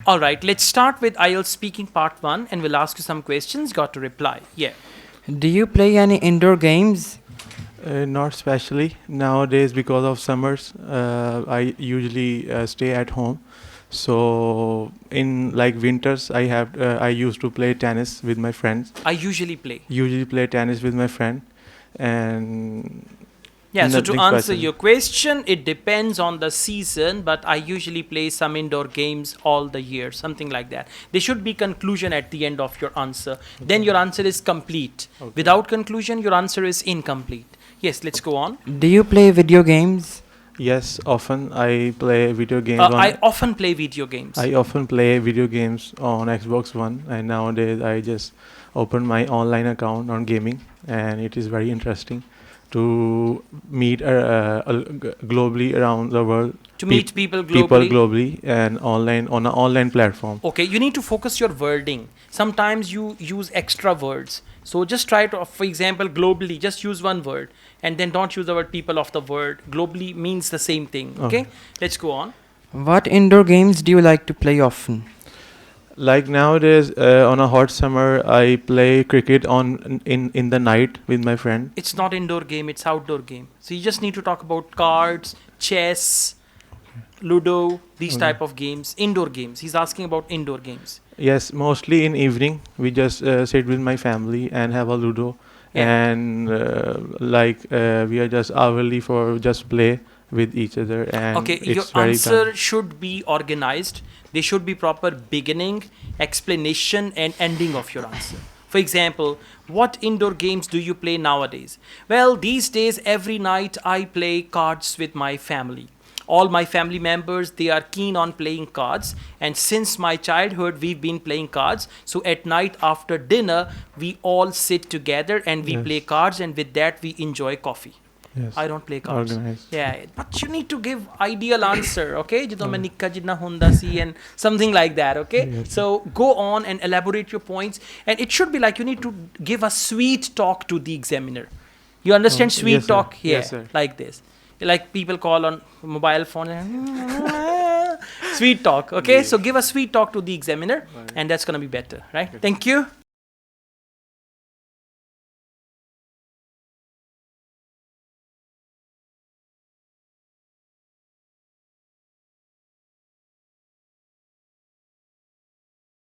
All right, let's start with IELTS speaking part 1 and we'll ask you some questions. Got to reply. Yeah. Do you play any indoor games? Not especially nowadays because of summers. I usually stay at home. So in like winters, I used to play tennis with my friends. I usually play. Usually play tennis with my friend, and Yeah, so to nothing answer special. your question, it depends on the season, but I usually play some indoor games all the year, something like that. There should be conclusion at the end of your answer. Then your answer is complete. Okay. Without conclusion, your answer is incomplete. Yes, let's go on. Do you play video games? Yes, often I play video games I often play video games. I often play video games on Xbox One, and nowadays I just open my online account on gaming, and it is very interesting to meet globally around the world. To meet people globally. And online on an online platform. Okay, you need to focus your wording. Sometimes you use extra words. So just try to, for example, globally, just use one word and then don't use the word people of the word. Globally means the same thing. Okay, let's go on. What indoor games do you like to play often? Like nowadays, on a hot summer, I play cricket in the night with my friend. It's not indoor game, it's outdoor game. So you just need to talk about cards, chess, Ludo, these type of games, indoor games. He's asking about indoor games. Yes, mostly in evening. We just sit with my family and have a Ludo, Yeah. and we are just hourly for just play with each other, and Okay, your it's very fun. answer should be organized. There should be proper beginning, explanation, and ending of your answer. For example, what indoor games do you play nowadays? Well, these days, every night I play cards with my family. All my family members, they are keen on playing cards. And since my childhood, we've been playing cards. So at night after dinner, we all sit together and we Yes. play cards. And with that, we enjoy coffee. Yes. I don't play cards. Organized. Yeah, but you need to give ideal answer, okay? ਜਦੋਂ ਮੈਂ ਨਿੱਕਾ ਜਿੰਨਾ ਹੁੰਦਾ ਸੀ and something like that, okay? Yes. So go on and elaborate your points. And it should be like you need to give a sweet talk to the examiner. You understand sweet yes, sir. talk? Yeah, Yes, sir. like this. Like people call on mobile phone. And sweet talk, okay? So give a sweet talk to the examiner and that's going to be better, right? Thank you.